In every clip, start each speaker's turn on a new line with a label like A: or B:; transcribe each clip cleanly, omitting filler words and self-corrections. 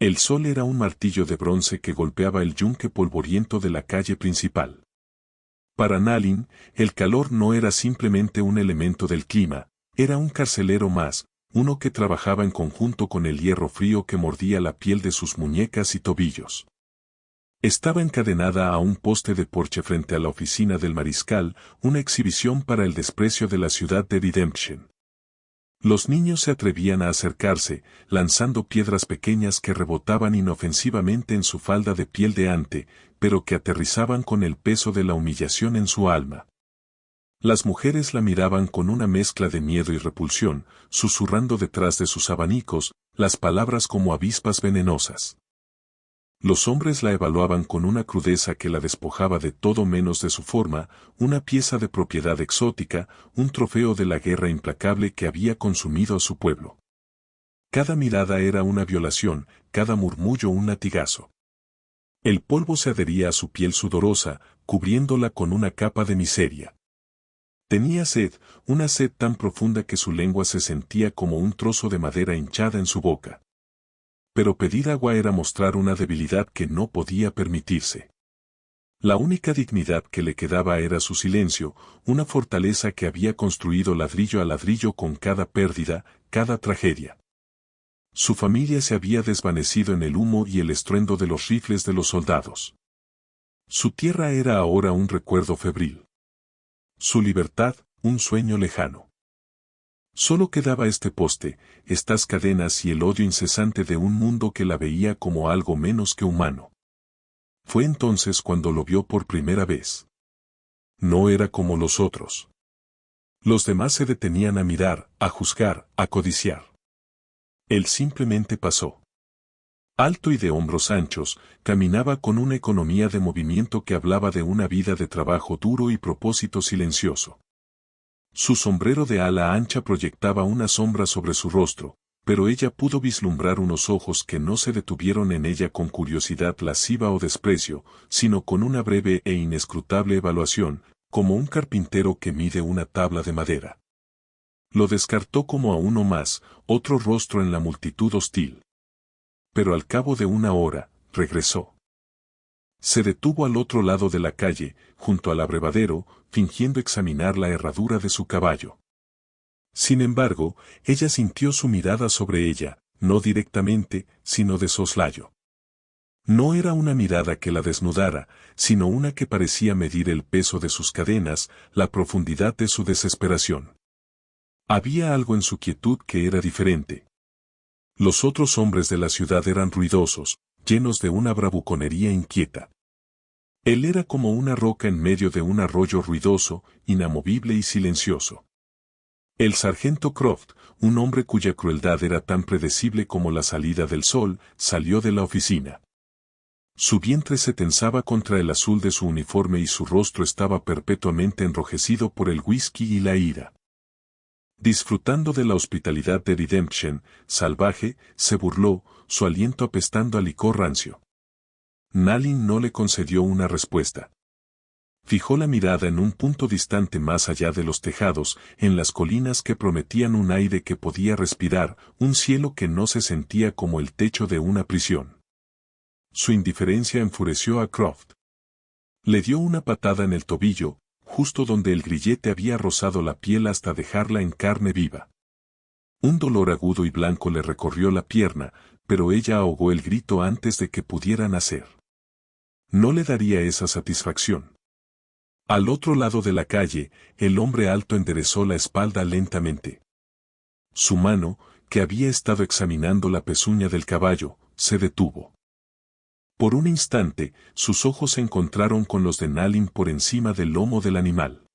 A: El sol era un martillo de bronce que golpeaba el yunque polvoriento de la calle principal. Para Nalin, el calor no era simplemente un elemento del clima, era un carcelero más, uno que trabajaba en conjunto con el hierro frío que mordía la piel de sus muñecas y tobillos. Estaba encadenada a un poste de porche frente a la oficina del mariscal, una exhibición para el desprecio de la ciudad de Redemption. Los niños se atrevían a acercarse, lanzando piedras pequeñas que rebotaban inofensivamente en su falda de piel de ante, pero que aterrizaban con el peso de la humillación en su alma. Las mujeres la miraban con una mezcla de miedo y repulsión, susurrando detrás de sus abanicos, las palabras como avispas venenosas. Los hombres la evaluaban con una crudeza que la despojaba de todo menos de su forma, una pieza de propiedad exótica, un trofeo de la guerra implacable que había consumido a su pueblo. Cada mirada era una violación, cada murmullo un latigazo. El polvo se adhería a su piel sudorosa, cubriéndola con una capa de miseria. Tenía sed, una sed tan profunda que su lengua se sentía como un trozo de madera hinchada en su boca. Pero pedir agua era mostrar una debilidad que no podía permitirse. La única dignidad que le quedaba era su silencio, una fortaleza que había construido ladrillo a ladrillo con cada pérdida, cada tragedia. Su familia se había desvanecido en el humo y el estruendo de los rifles de los soldados. Su tierra era ahora un recuerdo febril. Su libertad, un sueño lejano. Solo quedaba este poste, estas cadenas y el odio incesante de un mundo que la veía como algo menos que humano. Fue entonces cuando lo vio por primera vez. No era como los otros. Los demás se detenían a mirar, a juzgar, a codiciar. Él simplemente pasó. Alto y de hombros anchos, caminaba con una economía de movimiento que hablaba de una vida de trabajo duro y propósito silencioso. Su sombrero de ala ancha proyectaba una sombra sobre su rostro, pero ella pudo vislumbrar unos ojos que no se detuvieron en ella con curiosidad lasciva o desprecio, sino con una breve e inescrutable evaluación, como un carpintero que mide una tabla de madera. Lo descartó como a uno más, otro rostro en la multitud hostil. Pero al cabo de una hora, regresó. Se detuvo al otro lado de la calle, junto al abrevadero, fingiendo examinar la herradura de su caballo. Sin embargo, ella sintió su mirada sobre ella, no directamente, sino de soslayo. No era una mirada que la desnudara, sino una que parecía medir el peso de sus cadenas, la profundidad de su desesperación. Había algo en su quietud que era diferente. Los otros hombres de la ciudad eran ruidosos, llenos de una bravuconería inquieta. Él era como una roca en medio de un arroyo ruidoso, inamovible y silencioso. El sargento Croft, un hombre cuya crueldad era tan predecible como la salida del sol, salió de la oficina. Su vientre se tensaba contra el azul de su uniforme y su rostro estaba perpetuamente enrojecido por el whisky y la ira. Disfrutando de la hospitalidad de Redemption, salvaje, se burló, su aliento apestando a licor rancio. Nalin no le concedió una respuesta. Fijó la mirada en un punto distante más allá de los tejados, en las colinas que prometían un aire que podía respirar, un cielo que no se sentía como el techo de una prisión. Su indiferencia enfureció a Croft. Le dio una patada en el tobillo, justo donde el grillete había rozado la piel hasta dejarla en carne viva. Un dolor agudo y blanco le recorrió la pierna, pero ella ahogó el grito antes de que pudiera nacer. No le daría esa satisfacción. Al otro lado de la calle, el hombre alto enderezó la espalda lentamente. Su mano, que había estado examinando la pezuña del caballo, se detuvo. Por un instante, sus ojos se encontraron con los de Nalin por encima del lomo del animal.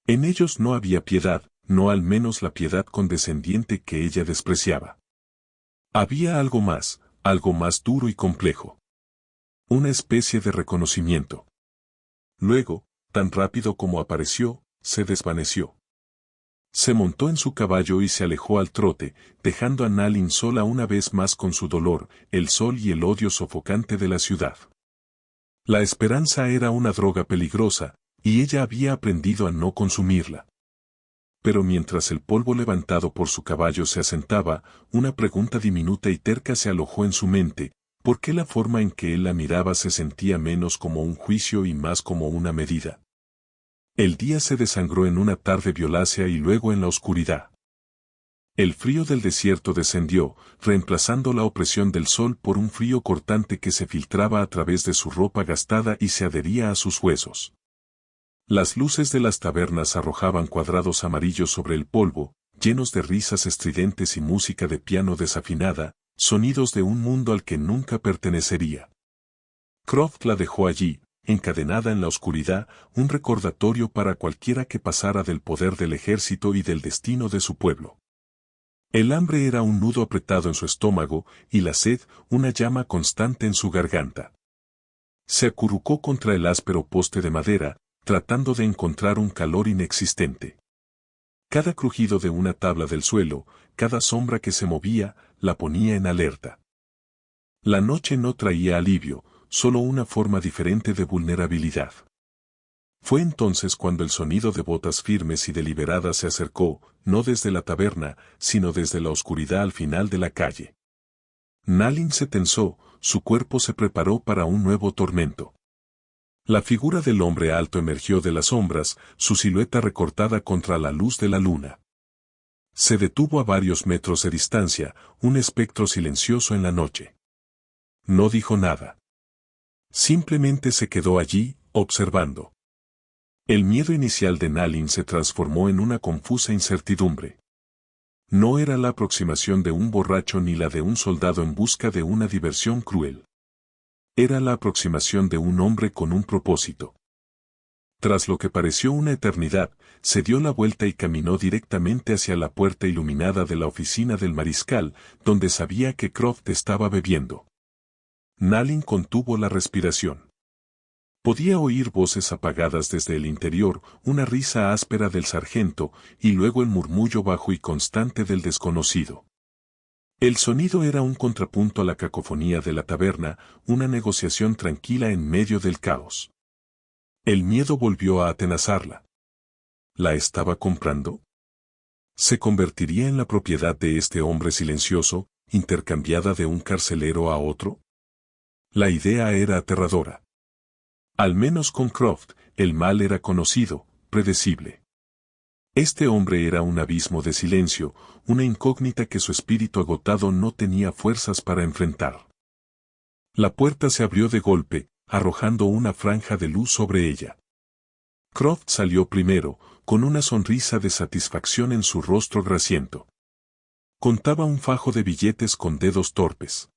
A: En ellos no había piedad, no al menos la piedad condescendiente que ella despreciaba. Había algo más duro y complejo. Una especie de reconocimiento. Luego, tan rápido como apareció, se desvaneció. Se montó en su caballo y se alejó al trote, dejando a Nalin sola una vez más con su dolor, el sol y el odio sofocante de la ciudad. La esperanza era una droga peligrosa, y ella había aprendido a no consumirla. pero mientras el polvo levantado por su caballo se asentaba, una pregunta diminuta y terca se alojó en su mente: ¿por qué la forma en que él la miraba se sentía menos como un juicio y más como una medida? El día se desangró en una tarde violácea y luego en la oscuridad. El frío del desierto descendió, reemplazando la opresión del sol por un frío cortante que se filtraba a través de su ropa gastada y se adhería a sus huesos. Las luces de las tabernas arrojaban cuadrados amarillos sobre el polvo, llenos de risas estridentes y música de piano desafinada, sonidos de un mundo al que nunca pertenecería. Croft la dejó allí, encadenada en la oscuridad, un recordatorio para cualquiera que pasara del poder del ejército y del destino de su pueblo. El hambre era un nudo apretado en su estómago, y la sed, una llama constante en su garganta. Se acurrucó contra el áspero poste de madera, tratando de encontrar un calor inexistente. Cada crujido de una tabla del suelo, cada sombra que se movía, la ponía en alerta. La noche no traía alivio, solo una forma diferente de vulnerabilidad. Fue entonces cuando el sonido de botas firmes y deliberadas se acercó, no desde la taberna, sino desde la oscuridad al final de la calle. Nalin se tensó, su cuerpo se preparó para un nuevo tormento. La figura del hombre alto emergió de las sombras, su silueta recortada contra la luz de la luna. Se detuvo a varios metros de distancia, un espectro silencioso en la noche. No dijo nada. Simplemente se quedó allí, observando. El miedo inicial de Nalin se transformó en una confusa incertidumbre. No era la aproximación de un borracho ni la de un soldado en busca de una diversión cruel. Era la aproximación de un hombre con un propósito. Tras lo que pareció una eternidad, se dio la vuelta y caminó directamente hacia la puerta iluminada de la oficina del mariscal, donde sabía que Croft estaba bebiendo. Nalin contuvo la respiración. Podía oír voces apagadas desde el interior, una risa áspera del sargento, y luego el murmullo bajo y constante del desconocido. El sonido era un contrapunto a la cacofonía de la taberna, una negociación tranquila en medio del caos. El miedo volvió a atenazarla. ¿La estaba comprando? ¿Se convertiría en la propiedad de este hombre silencioso, intercambiada de un carcelero a otro? La idea era aterradora. Al menos con Croft, el mal era conocido, predecible. Este hombre era un abismo de silencio, una incógnita que su espíritu agotado no tenía fuerzas para enfrentar. La puerta se abrió de golpe, arrojando una franja de luz sobre ella. Croft salió primero, con una sonrisa de satisfacción en su rostro grasiento. Contaba un fajo de billetes con dedos torpes.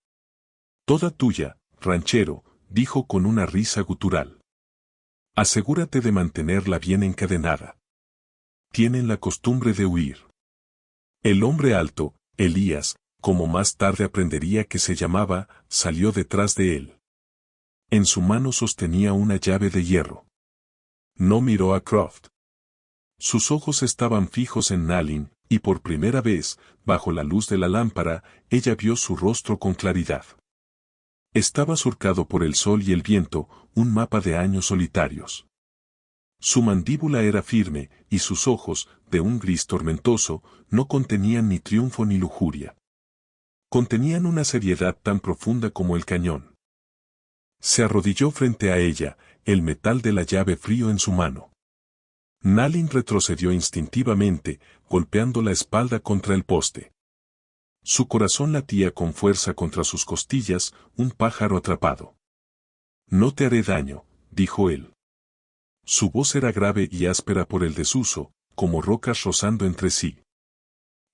A: «Toda tuya, ranchero», dijo con una risa gutural. «Asegúrate de mantenerla bien encadenada. Tienen la costumbre de huir». El hombre alto, Elías, como más tarde aprendería que se llamaba, salió detrás de él. En su mano sostenía una llave de hierro. No miró a Croft. Sus ojos estaban fijos en Nalin, y por primera vez, bajo la luz de la lámpara, ella vio su rostro con claridad. Estaba surcado por el sol y el viento, un mapa de años solitarios. Su mandíbula era firme, y sus ojos, de un gris tormentoso, no contenían ni triunfo ni lujuria. Contenían una seriedad tan profunda como el cañón. Se arrodilló frente a ella, el metal de la llave frío en su mano. Nalin retrocedió instintivamente, golpeando la espalda contra el poste. Su corazón latía con fuerza contra sus costillas, un pájaro atrapado. «No te haré daño», dijo él. Su voz era grave y áspera por el desuso, como rocas rozando entre sí.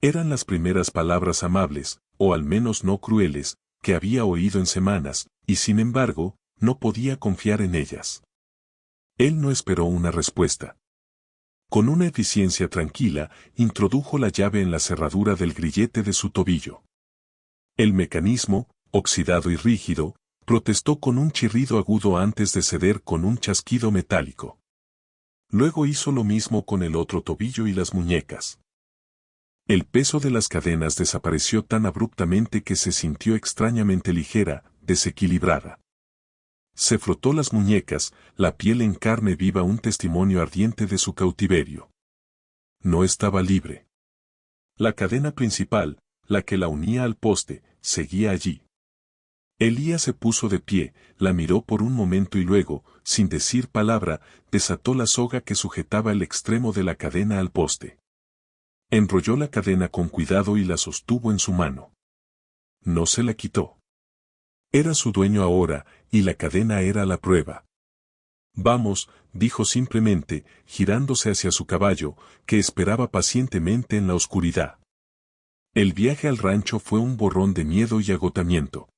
A: Eran las primeras palabras amables, o al menos no crueles, que había oído en semanas, y sin embargo, no podía confiar en ellas. Él no esperó una respuesta. Con una eficiencia tranquila, introdujo la llave en la cerradura del grillete de su tobillo. El mecanismo, oxidado y rígido, protestó con un chirrido agudo antes de ceder con un chasquido metálico. Luego hizo lo mismo con el otro tobillo y las muñecas. El peso de las cadenas desapareció tan abruptamente que se sintió extrañamente ligera, desequilibrada. Se frotó las muñecas, la piel en carne viva un testimonio ardiente de su cautiverio. No estaba libre. La cadena principal, la que la unía al poste, seguía allí. Elías se puso de pie, la miró por un momento y luego, sin decir palabra, desató la soga que sujetaba el extremo de la cadena al poste. Enrolló la cadena con cuidado y la sostuvo en su mano. No se la quitó. Era su dueño ahora, y la cadena era la prueba. Vamos, dijo simplemente, girándose hacia su caballo, que esperaba pacientemente en la oscuridad. El viaje al rancho fue un borrón de miedo y agotamiento.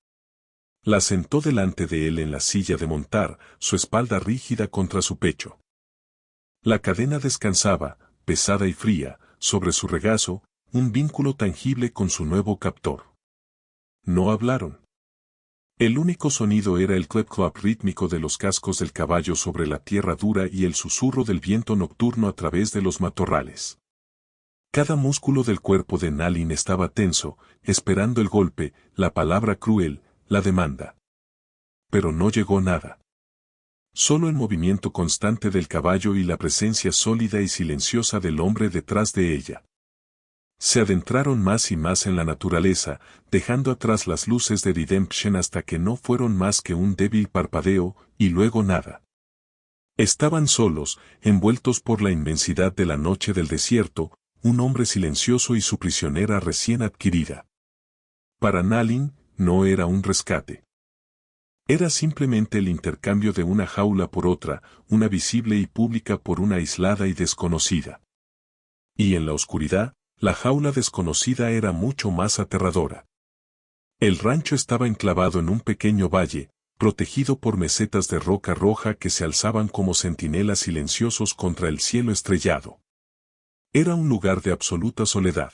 A: La sentó delante de él en la silla de montar, su espalda rígida contra su pecho. La cadena descansaba, pesada y fría, sobre su regazo, un vínculo tangible con su nuevo captor. No hablaron. El único sonido era el clap-clap rítmico de los cascos del caballo sobre la tierra dura y el susurro del viento nocturno a través de los matorrales. Cada músculo del cuerpo de Nalin estaba tenso, esperando el golpe, la palabra cruel, la demanda. Pero no llegó nada. Solo el movimiento constante del caballo y la presencia sólida y silenciosa del hombre detrás de ella. Se adentraron más y más en la naturaleza, dejando atrás las luces de Redemption hasta que no fueron más que un débil parpadeo, y luego nada. Estaban solos, envueltos por la inmensidad de la noche del desierto, un hombre silencioso y su prisionera recién adquirida. Para Nalin, no era un rescate. Era simplemente el intercambio de una jaula por otra, una visible y pública por una aislada y desconocida. Y en la oscuridad, la jaula desconocida era mucho más aterradora. El rancho estaba enclavado en un pequeño valle, protegido por mesetas de roca roja que se alzaban como centinelas silenciosos contra el cielo estrellado. Era un lugar de absoluta soledad.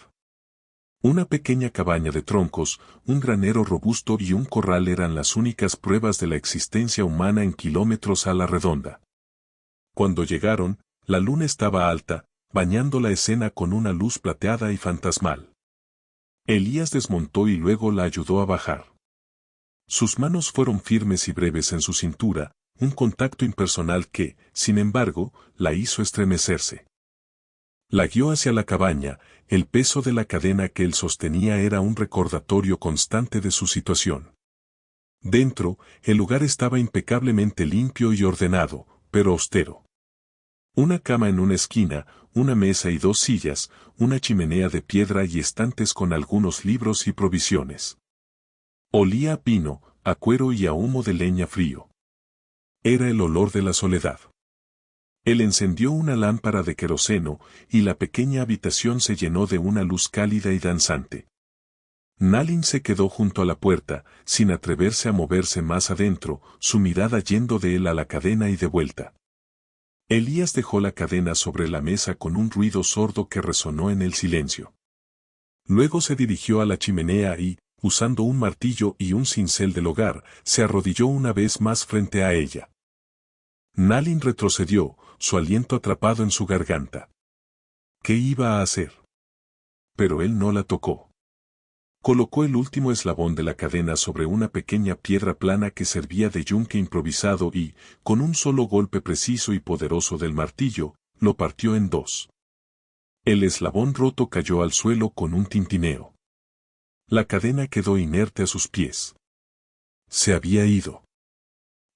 A: Una pequeña cabaña de troncos, un granero robusto y un corral eran las únicas pruebas de la existencia humana en kilómetros a la redonda. Cuando llegaron, la luna estaba alta, bañando la escena con una luz plateada y fantasmal. Elías desmontó y luego la ayudó a bajar. Sus manos fueron firmes y breves en su cintura, un contacto impersonal que, sin embargo, la hizo estremecerse. La guió hacia la cabaña, el peso de la cadena que él sostenía era un recordatorio constante de su situación. Dentro, el lugar estaba impecablemente limpio y ordenado, pero austero. Una cama en una esquina, una mesa y 2 sillas, una chimenea de piedra y estantes con algunos libros y provisiones. Olía a pino, a cuero y a humo de leña frío. Era el olor de la soledad. Él encendió una lámpara de queroseno, y la pequeña habitación se llenó de una luz cálida y danzante. Nalin se quedó junto a la puerta, sin atreverse a moverse más adentro, su mirada yendo de él a la cadena y de vuelta. Elías dejó la cadena sobre la mesa con un ruido sordo que resonó en el silencio. Luego se dirigió a la chimenea y, usando un martillo y un cincel del hogar, se arrodilló una vez más frente a ella. Nalin retrocedió, su aliento atrapado en su garganta. ¿Qué iba a hacer? Pero él no la tocó. Colocó el último eslabón de la cadena sobre una pequeña piedra plana que servía de yunque improvisado y, con un solo golpe preciso y poderoso del martillo, lo partió en 2. El eslabón roto cayó al suelo con un tintineo. La cadena quedó inerte a sus pies. Se había ido.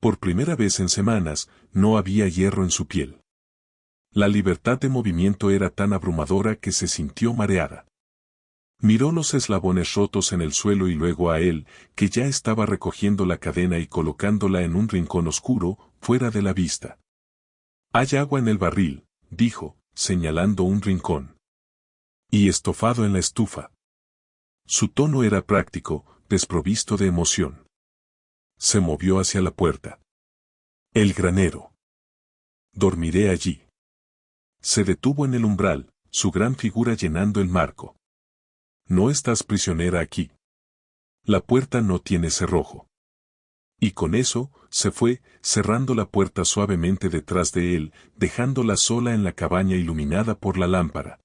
A: Por primera vez en semanas, no había hierro en su piel. La libertad de movimiento era tan abrumadora que se sintió mareada. Miró los eslabones rotos en el suelo y luego a él, que ya estaba recogiendo la cadena y colocándola en un rincón oscuro, fuera de la vista. «Hay agua en el barril», dijo, señalando un rincón. «Y estofado en la estufa». Su tono era práctico, desprovisto de emoción. Se movió hacia la puerta. «El granero. Dormiré allí». Se detuvo en el umbral, su gran figura llenando el marco. «No estás prisionera aquí. La puerta no tiene cerrojo». Y con eso, se fue, cerrando la puerta suavemente detrás de él, dejándola sola en la cabaña iluminada por la lámpara.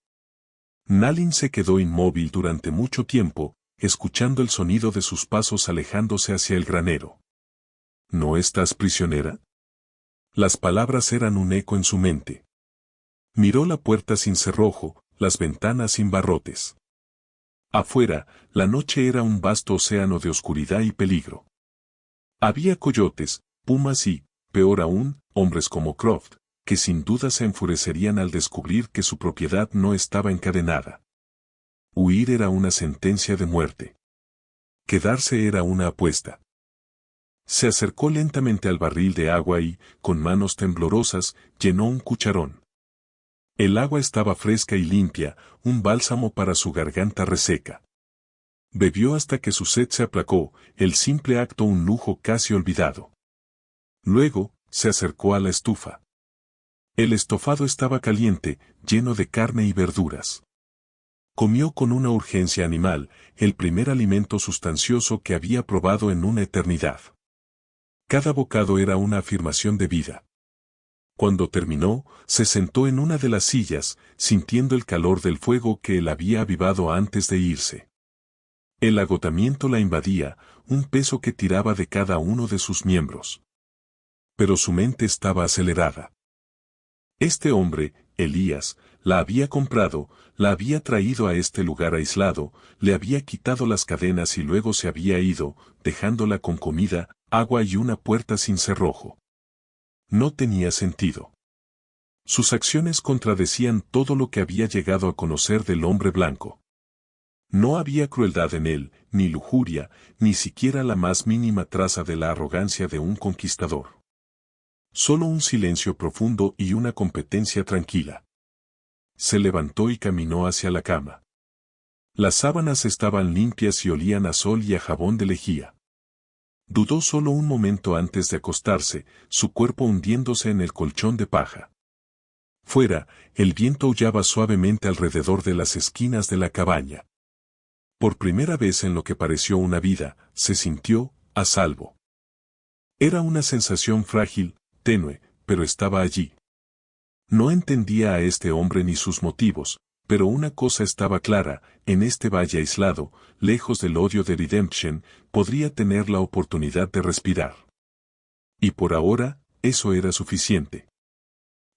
A: Nalin se quedó inmóvil durante mucho tiempo, escuchando el sonido de sus pasos alejándose hacia el granero. «¿No estás prisionera?». Las palabras eran un eco en su mente. Miró la puerta sin cerrojo, las ventanas sin barrotes. Afuera, la noche era un vasto océano de oscuridad y peligro. Había coyotes, pumas y, peor aún, hombres como Croft, que sin duda se enfurecerían al descubrir que su propiedad no estaba encadenada. Huir era una sentencia de muerte. Quedarse era una apuesta. Se acercó lentamente al barril de agua y, con manos temblorosas, llenó un cucharón. El agua estaba fresca y limpia, un bálsamo para su garganta reseca. Bebió hasta que su sed se aplacó, el simple acto un lujo casi olvidado. Luego, se acercó a la estufa. El estofado estaba caliente, lleno de carne y verduras. Comió con una urgencia animal, el primer alimento sustancioso que había probado en una eternidad. Cada bocado era una afirmación de vida. Cuando terminó, se sentó en una de las sillas, sintiendo el calor del fuego que él había avivado antes de irse. El agotamiento la invadía, un peso que tiraba de cada uno de sus miembros. Pero su mente estaba acelerada. Este hombre, Elías, la había comprado, la había traído a este lugar aislado, le había quitado las cadenas y luego se había ido, dejándola con comida, agua y una puerta sin cerrojo. No tenía sentido. Sus acciones contradecían todo lo que había llegado a conocer del hombre blanco. No había crueldad en él, ni lujuria, ni siquiera la más mínima traza de la arrogancia de un conquistador. Solo un silencio profundo y una competencia tranquila. Se levantó y caminó hacia la cama. Las sábanas estaban limpias y olían a sol y a jabón de lejía. Dudó solo un momento antes de acostarse, su cuerpo hundiéndose en el colchón de paja. Fuera, el viento aullaba suavemente alrededor de las esquinas de la cabaña. Por primera vez en lo que pareció una vida, se sintió a salvo. Era una sensación frágil, tenue, pero estaba allí. No entendía a este hombre ni sus motivos, pero una cosa estaba clara, en este valle aislado, lejos del odio de Redemption, podría tener la oportunidad de respirar. Y por ahora, eso era suficiente.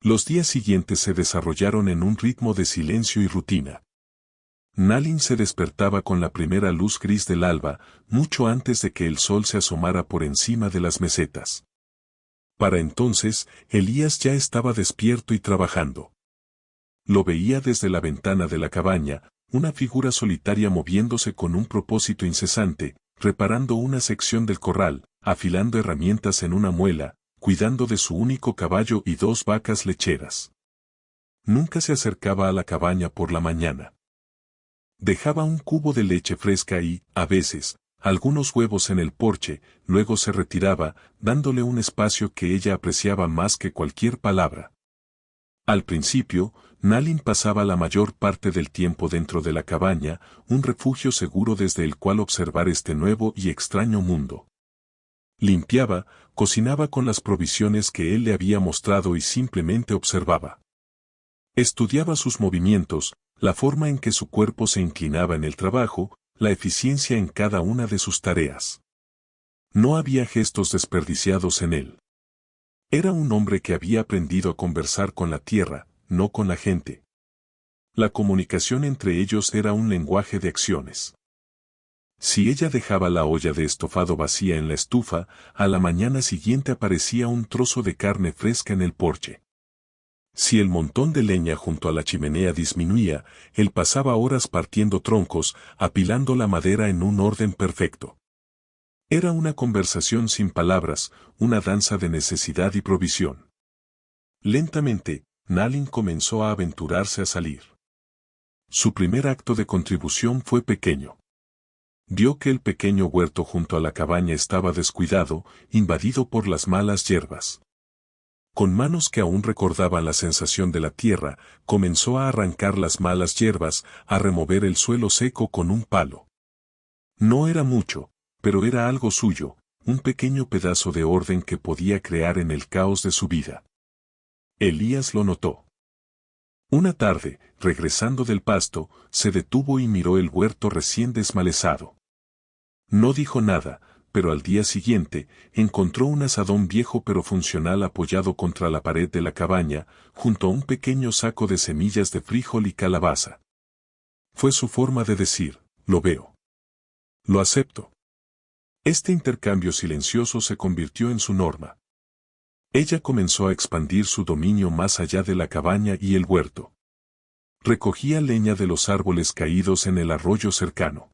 A: Los días siguientes se desarrollaron en un ritmo de silencio y rutina. Nalin se despertaba con la primera luz gris del alba, mucho antes de que el sol se asomara por encima de las mesetas. Para entonces, Elías ya estaba despierto y trabajando. Lo veía desde la ventana de la cabaña, una figura solitaria moviéndose con un propósito incesante, reparando una sección del corral, afilando herramientas en una muela, cuidando de su único caballo y 2 vacas lecheras. Nunca se acercaba a la cabaña por la mañana. Dejaba un cubo de leche fresca y, a veces, algunos huevos en el porche, luego se retiraba, dándole un espacio que ella apreciaba más que cualquier palabra. Al principio, Nalin pasaba la mayor parte del tiempo dentro de la cabaña, un refugio seguro desde el cual observar este nuevo y extraño mundo. Limpiaba, cocinaba con las provisiones que él le había mostrado y simplemente observaba. Estudiaba sus movimientos, la forma en que su cuerpo se inclinaba en el trabajo, la eficiencia en cada una de sus tareas. No había gestos desperdiciados en él. Era un hombre que había aprendido a conversar con la tierra, no con la gente. La comunicación entre ellos era un lenguaje de acciones. Si ella dejaba la olla de estofado vacía en la estufa, a la mañana siguiente aparecía un trozo de carne fresca en el porche. Si el montón de leña junto a la chimenea disminuía, él pasaba horas partiendo troncos, apilando la madera en un orden perfecto. Era una conversación sin palabras, una danza de necesidad y provisión. Lentamente, Nalin comenzó a aventurarse a salir. Su primer acto de contribución fue pequeño. Vio que el pequeño huerto junto a la cabaña estaba descuidado, invadido por las malas hierbas. Con manos que aún recordaban la sensación de la tierra, comenzó a arrancar las malas hierbas, a remover el suelo seco con un palo. No era mucho, pero era algo suyo, un pequeño pedazo de orden que podía crear en el caos de su vida. Elías lo notó. Una tarde, regresando del pasto, se detuvo y miró el huerto recién desmalezado. No dijo nada, pero al día siguiente, encontró un azadón viejo pero funcional apoyado contra la pared de la cabaña, junto a un pequeño saco de semillas de frijol y calabaza. Fue su forma de decir, lo veo. Lo acepto. Este intercambio silencioso se convirtió en su norma. Ella comenzó a expandir su dominio más allá de la cabaña y el huerto. Recogía leña de los árboles caídos en el arroyo cercano.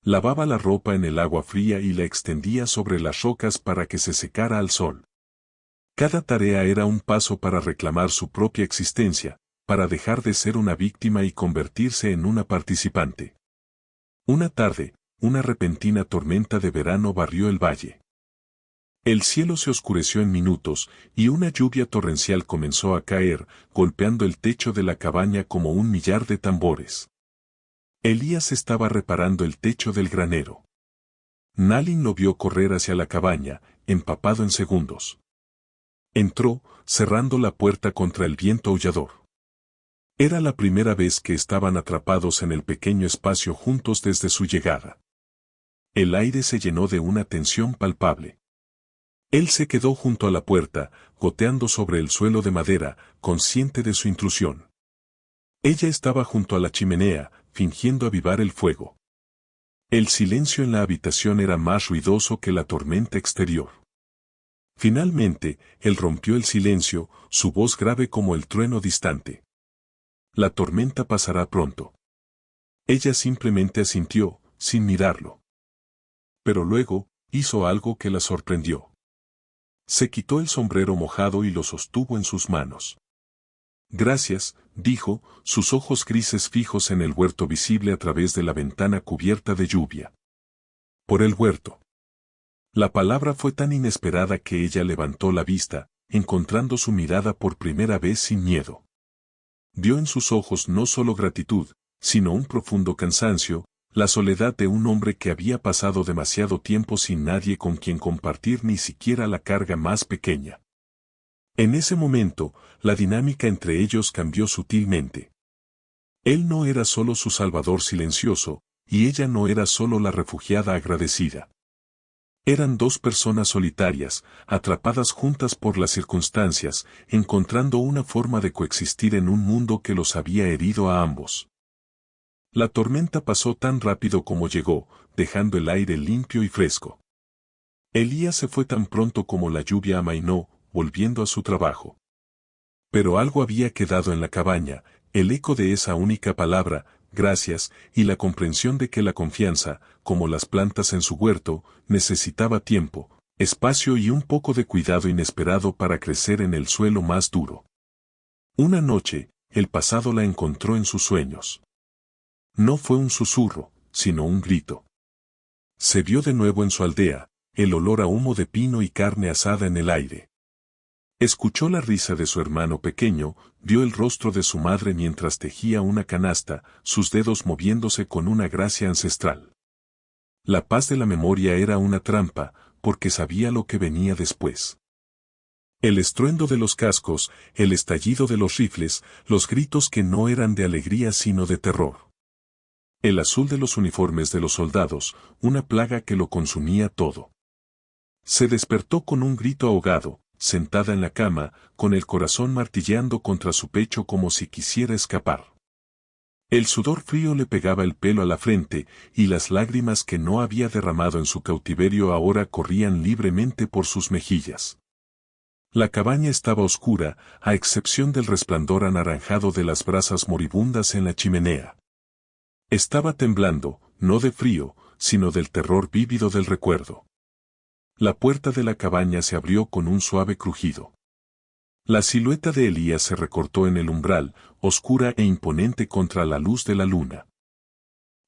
A: Lavaba la ropa en el agua fría y la extendía sobre las rocas para que se secara al sol. Cada tarea era un paso para reclamar su propia existencia, para dejar de ser una víctima y convertirse en una participante. Una tarde, una repentina tormenta de verano barrió el valle. El cielo se oscureció en minutos, y una lluvia torrencial comenzó a caer, golpeando el techo de la cabaña como un millar de tambores. Elías estaba reparando el techo del granero. Nalin lo vio correr hacia la cabaña, empapado en segundos. Entró, cerrando la puerta contra el viento aullador. Era la primera vez que estaban atrapados en el pequeño espacio juntos desde su llegada. El aire se llenó de una tensión palpable. Él se quedó junto a la puerta, goteando sobre el suelo de madera, consciente de su intrusión. Ella estaba junto a la chimenea, fingiendo avivar el fuego. El silencio en la habitación era más ruidoso que la tormenta exterior. Finalmente, él rompió el silencio, su voz grave como el trueno distante. La tormenta pasará pronto. Ella simplemente asintió, sin mirarlo. Pero luego, hizo algo que la sorprendió. Se quitó el sombrero mojado y lo sostuvo en sus manos. Gracias, dijo, sus ojos grises fijos en el huerto visible a través de la ventana cubierta de lluvia. Por el huerto. La palabra fue tan inesperada que ella levantó la vista, encontrando su mirada por primera vez sin miedo. Vio en sus ojos no solo gratitud, sino un profundo cansancio, la soledad de un hombre que había pasado demasiado tiempo sin nadie con quien compartir ni siquiera la carga más pequeña. En ese momento, la dinámica entre ellos cambió sutilmente. Él no era solo su salvador silencioso, y ella no era solo la refugiada agradecida. Eran dos personas solitarias, atrapadas juntas por las circunstancias, encontrando una forma de coexistir en un mundo que los había herido a ambos. La tormenta pasó tan rápido como llegó, dejando el aire limpio y fresco. Elías se fue tan pronto como la lluvia amainó, volviendo a su trabajo. Pero algo había quedado en la cabaña, el eco de esa única palabra, gracias, y la comprensión de que la confianza, como las plantas en su huerto, necesitaba tiempo, espacio y un poco de cuidado inesperado para crecer en el suelo más duro. Una noche, el pasado la encontró en sus sueños. No fue un susurro, sino un grito. Se vio de nuevo en su aldea, el olor a humo de pino y carne asada en el aire. Escuchó la risa de su hermano pequeño, vio el rostro de su madre mientras tejía una canasta, sus dedos moviéndose con una gracia ancestral. La paz de la memoria era una trampa, porque sabía lo que venía después. El estruendo de los cascos, el estallido de los rifles, los gritos que no eran de alegría sino de terror. El azul de los uniformes de los soldados, una plaga que lo consumía todo. Se despertó con un grito ahogado, sentada en la cama, con el corazón martilleando contra su pecho como si quisiera escapar. El sudor frío le pegaba el pelo a la frente, y las lágrimas que no había derramado en su cautiverio ahora corrían libremente por sus mejillas. La cabaña estaba oscura, a excepción del resplandor anaranjado de las brasas moribundas en la chimenea. Estaba temblando, no de frío, sino del terror vívido del recuerdo. La puerta de la cabaña se abrió con un suave crujido. La silueta de Elías se recortó en el umbral, oscura e imponente contra la luz de la luna.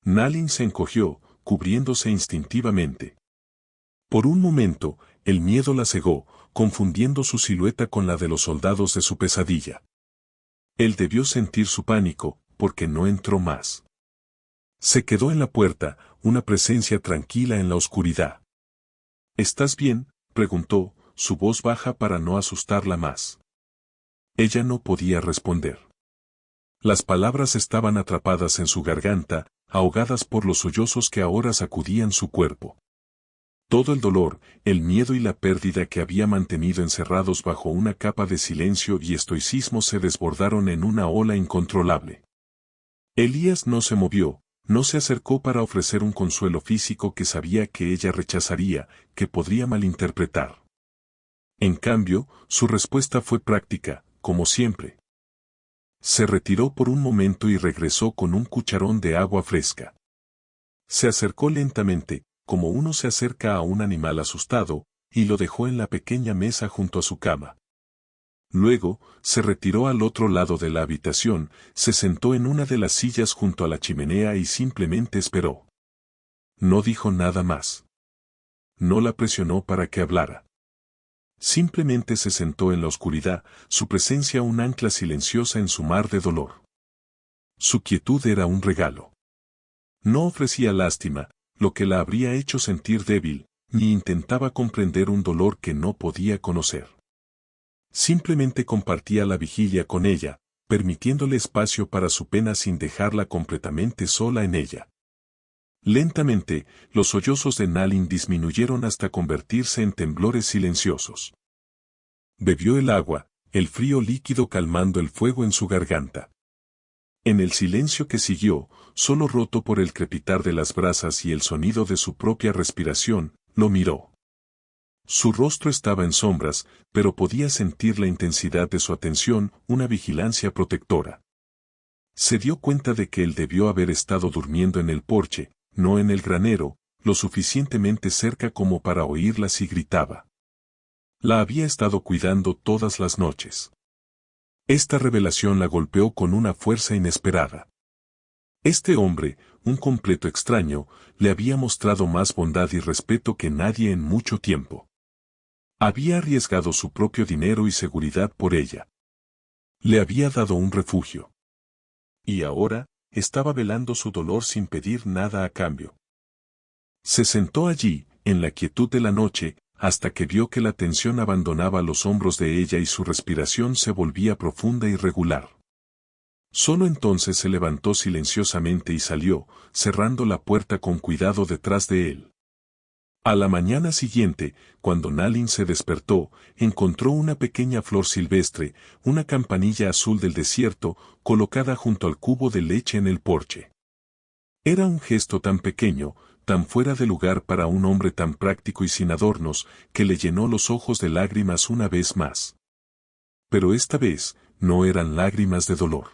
A: Nalin se encogió, cubriéndose instintivamente. Por un momento, el miedo la cegó, confundiendo su silueta con la de los soldados de su pesadilla. Él debió sentir su pánico, porque no entró más. Se quedó en la puerta, una presencia tranquila en la oscuridad. ¿Estás bien?, preguntó, su voz baja para no asustarla más. Ella no podía responder. Las palabras estaban atrapadas en su garganta, ahogadas por los sollozos que ahora sacudían su cuerpo. Todo el dolor, el miedo y la pérdida que había mantenido encerrados bajo una capa de silencio y estoicismo se desbordaron en una ola incontrolable. Elías no se movió, no se acercó para ofrecer un consuelo físico que sabía que ella rechazaría, que podría malinterpretar. En cambio, su respuesta fue práctica, como siempre. Se retiró por un momento y regresó con un cucharón de agua fresca. Se acercó lentamente, como uno se acerca a un animal asustado, y lo dejó en la pequeña mesa junto a su cama. Luego, se retiró al otro lado de la habitación, se sentó en una de las sillas junto a la chimenea y simplemente esperó. No dijo nada más. No la presionó para que hablara. Simplemente se sentó en la oscuridad, su presencia un ancla silenciosa en su mar de dolor. Su quietud era un regalo. No ofrecía lástima, lo que la habría hecho sentir débil, ni intentaba comprender un dolor que no podía conocer. Simplemente compartía la vigilia con ella, permitiéndole espacio para su pena sin dejarla completamente sola en ella. Lentamente, los sollozos de Nalin disminuyeron hasta convertirse en temblores silenciosos. Bebió el agua, el frío líquido calmando el fuego en su garganta. En el silencio que siguió, solo roto por el crepitar de las brasas y el sonido de su propia respiración, lo miró. Su rostro estaba en sombras, pero podía sentir la intensidad de su atención, una vigilancia protectora. Se dio cuenta de que él debió haber estado durmiendo en el porche, no en el granero, lo suficientemente cerca como para oírla si gritaba. La había estado cuidando todas las noches. Esta revelación la golpeó con una fuerza inesperada. Este hombre, un completo extraño, le había mostrado más bondad y respeto que nadie en mucho tiempo. Había arriesgado su propio dinero y seguridad por ella. Le había dado un refugio. Y ahora, estaba velando su dolor sin pedir nada a cambio. Se sentó allí, en la quietud de la noche, hasta que vio que la tensión abandonaba los hombros de ella y su respiración se volvía profunda y regular. Solo entonces se levantó silenciosamente y salió, cerrando la puerta con cuidado detrás de él. A la mañana siguiente, cuando Nalin se despertó, encontró una pequeña flor silvestre, una campanilla azul del desierto, colocada junto al cubo de leche en el porche. Era un gesto tan pequeño, tan fuera de lugar para un hombre tan práctico y sin adornos, que le llenó los ojos de lágrimas una vez más. Pero esta vez, no eran lágrimas de dolor.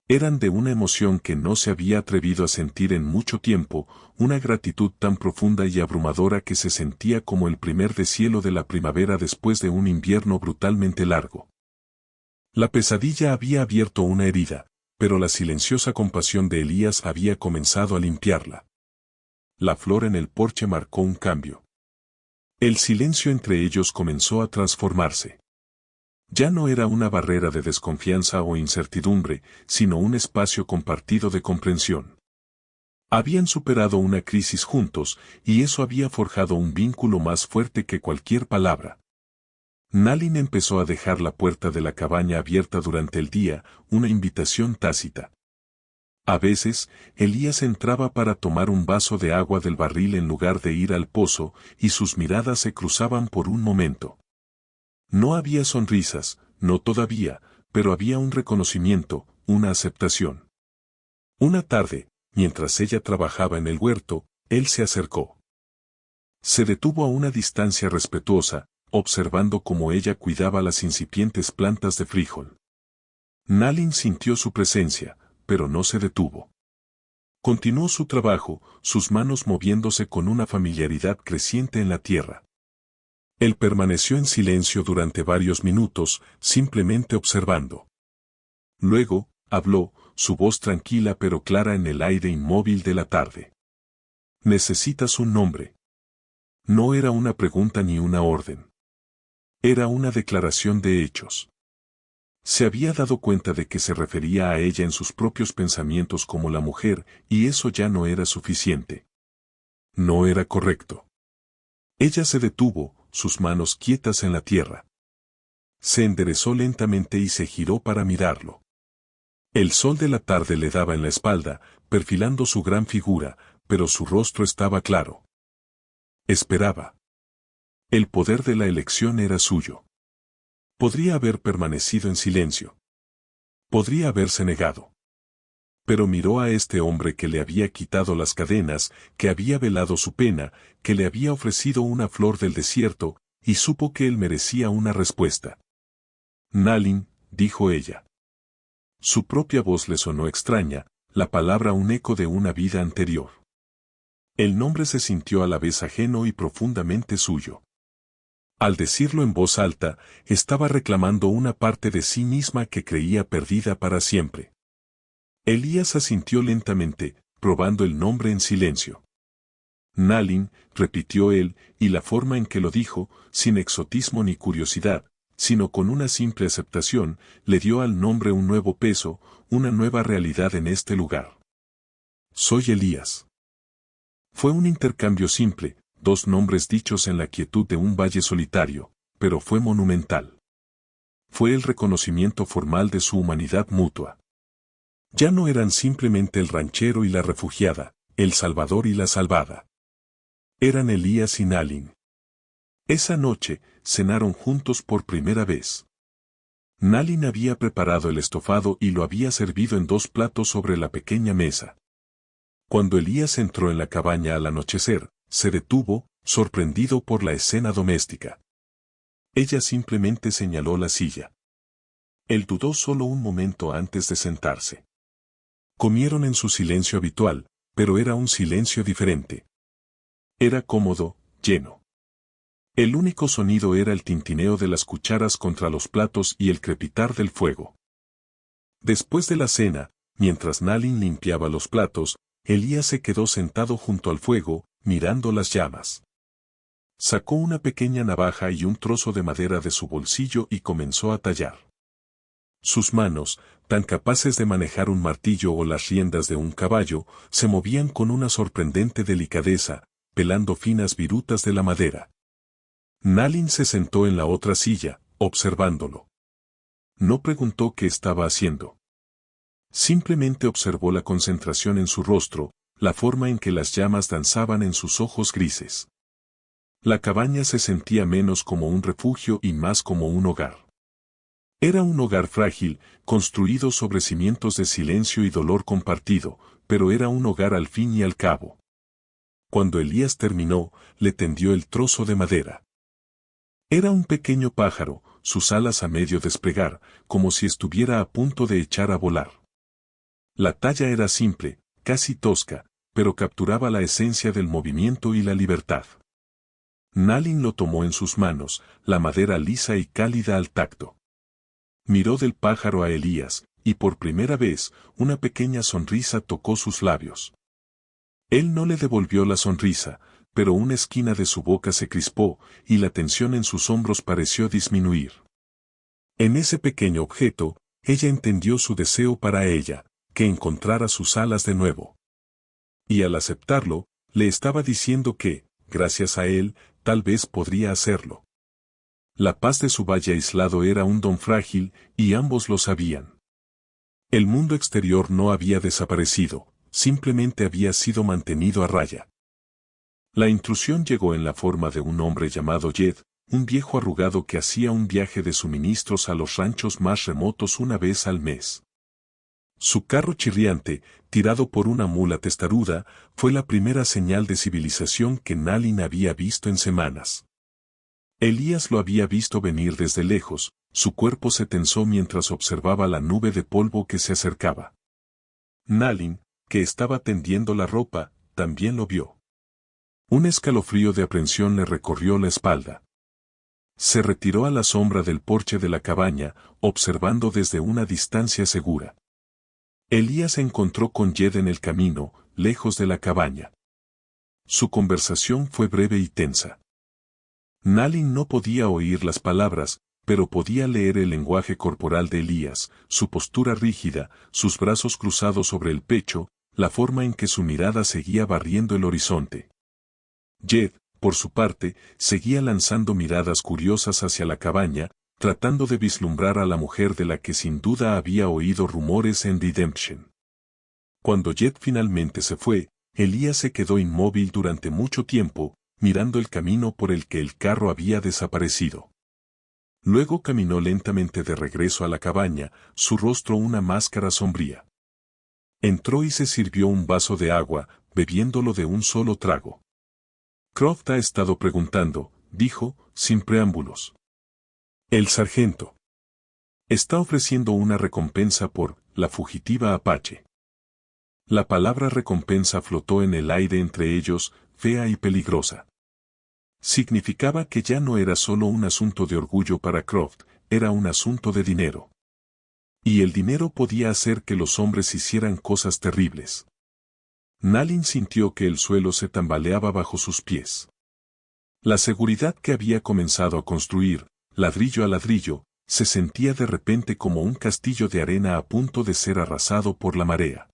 A: Eran de una emoción que no se había atrevido a sentir en mucho tiempo, una gratitud tan profunda y abrumadora que se sentía como el primer deshielo de la primavera después de un invierno brutalmente largo. La pesadilla había abierto una herida, pero la silenciosa compasión de Elías había comenzado a limpiarla. La flor en el porche marcó un cambio. El silencio entre ellos comenzó a transformarse. Ya no era una barrera de desconfianza o incertidumbre, sino un espacio compartido de comprensión. Habían superado una crisis juntos, y eso había forjado un vínculo más fuerte que cualquier palabra. Nalin empezó a dejar la puerta de la cabaña abierta durante el día, una invitación tácita. A veces, Elías entraba para tomar un vaso de agua del barril en lugar de ir al pozo, y sus miradas se cruzaban por un momento. No había sonrisas, no todavía, pero había un reconocimiento, una aceptación. Una tarde, mientras ella trabajaba en el huerto, él se acercó. Se detuvo a una distancia respetuosa, observando cómo ella cuidaba las incipientes plantas de frijol. Nalin sintió su presencia, pero no se detuvo. Continuó su trabajo, sus manos moviéndose con una familiaridad creciente en la tierra. Él permaneció en silencio durante varios minutos, simplemente observando. Luego, habló, su voz tranquila pero clara en el aire inmóvil de la tarde. Necesitas un nombre. No era una pregunta ni una orden. Era una declaración de hechos. Se había dado cuenta de que se refería a ella en sus propios pensamientos como la mujer, y eso ya no era suficiente. No era correcto. Ella se detuvo, sus manos quietas en la tierra. Se enderezó lentamente y se giró para mirarlo. El sol de la tarde le daba en la espalda, perfilando su gran figura, pero su rostro estaba claro. Esperaba. El poder de la elección era suyo. Podría haber permanecido en silencio. Podría haberse negado. Pero miró a este hombre que le había quitado las cadenas, que había velado su pena, que le había ofrecido una flor del desierto, y supo que él merecía una respuesta. Nalin, dijo ella. Su propia voz le sonó extraña, la palabra un eco de una vida anterior. El nombre se sintió a la vez ajeno y profundamente suyo. Al decirlo en voz alta, estaba reclamando una parte de sí misma que creía perdida para siempre. Elías asintió lentamente, probando el nombre en silencio. Nalin, repitió él, y la forma en que lo dijo, sin exotismo ni curiosidad, sino con una simple aceptación, le dio al nombre un nuevo peso, una nueva realidad en este lugar. Soy Elías. Fue un intercambio simple, dos nombres dichos en la quietud de un valle solitario, pero fue monumental. Fue el reconocimiento formal de su humanidad mutua. Ya no eran simplemente el ranchero y la refugiada, el salvador y la salvada. Eran Elías y Nalin. Esa noche, cenaron juntos por primera vez. Nalin había preparado el estofado y lo había servido en 2 platos sobre la pequeña mesa. Cuando Elías entró en la cabaña al anochecer, se detuvo, sorprendido por la escena doméstica. Ella simplemente señaló la silla. Él dudó solo un momento antes de sentarse. Comieron en su silencio habitual, pero era un silencio diferente. Era cómodo, lleno. El único sonido era el tintineo de las cucharas contra los platos y el crepitar del fuego. Después de la cena, mientras Nalin limpiaba los platos, Elías se quedó sentado junto al fuego, mirando las llamas. Sacó una pequeña navaja y un trozo de madera de su bolsillo y comenzó a tallar. Sus manos, tan capaces de manejar un martillo o las riendas de un caballo, se movían con una sorprendente delicadeza, pelando finas virutas de la madera. Nalin se sentó en la otra silla, observándolo. No preguntó qué estaba haciendo. Simplemente observó la concentración en su rostro, la forma en que las llamas danzaban en sus ojos grises. La cabaña se sentía menos como un refugio y más como un hogar. Era un hogar frágil, construido sobre cimientos de silencio y dolor compartido, pero era un hogar al fin y al cabo. Cuando Elías terminó, le tendió el trozo de madera. Era un pequeño pájaro, sus alas a medio desplegar, como si estuviera a punto de echar a volar. La talla era simple, casi tosca, pero capturaba la esencia del movimiento y la libertad. Nalin lo tomó en sus manos, la madera lisa y cálida al tacto. Miró del pájaro a Elías, y por primera vez, una pequeña sonrisa tocó sus labios. Él no le devolvió la sonrisa, pero una esquina de su boca se crispó, y la tensión en sus hombros pareció disminuir. En ese pequeño objeto, ella entendió su deseo para ella, que encontrara sus alas de nuevo. Y al aceptarlo, le estaba diciendo que, gracias a él, tal vez podría hacerlo. La paz de su valle aislado era un don frágil, y ambos lo sabían. El mundo exterior no había desaparecido, simplemente había sido mantenido a raya. La intrusión llegó en la forma de un hombre llamado Jed, un viejo arrugado que hacía un viaje de suministros a los ranchos más remotos una vez al mes. Su carro chirriante, tirado por una mula testaruda, fue la primera señal de civilización que Nalin había visto en semanas. Elías lo había visto venir desde lejos, su cuerpo se tensó mientras observaba la nube de polvo que se acercaba. Nalin, que estaba tendiendo la ropa, también lo vio. Un escalofrío de aprensión le recorrió la espalda. Se retiró a la sombra del porche de la cabaña, observando desde una distancia segura. Elías se encontró con Jed en el camino, lejos de la cabaña. Su conversación fue breve y tensa. Nalin no podía oír las palabras, pero podía leer el lenguaje corporal de Elías, su postura rígida, sus brazos cruzados sobre el pecho, la forma en que su mirada seguía barriendo el horizonte. Jed, por su parte, seguía lanzando miradas curiosas hacia la cabaña, tratando de vislumbrar a la mujer de la que sin duda había oído rumores en Redemption. Cuando Jed finalmente se fue, Elías se quedó inmóvil durante mucho tiempo, mirando el camino por el que el carro había desaparecido. Luego caminó lentamente de regreso a la cabaña, su rostro una máscara sombría. Entró y se sirvió un vaso de agua, bebiéndolo de un solo trago. Croft ha estado preguntando, dijo, sin preámbulos. El sargento está ofreciendo una recompensa por la fugitiva Apache. La palabra recompensa flotó en el aire entre ellos, fea y peligrosa. Significaba que ya no era solo un asunto de orgullo para Croft, era un asunto de dinero. Y el dinero podía hacer que los hombres hicieran cosas terribles. Nalin sintió que el suelo se tambaleaba bajo sus pies. La seguridad que había comenzado a construir, ladrillo a ladrillo, se sentía de repente como un castillo de arena a punto de ser arrasado por la marea.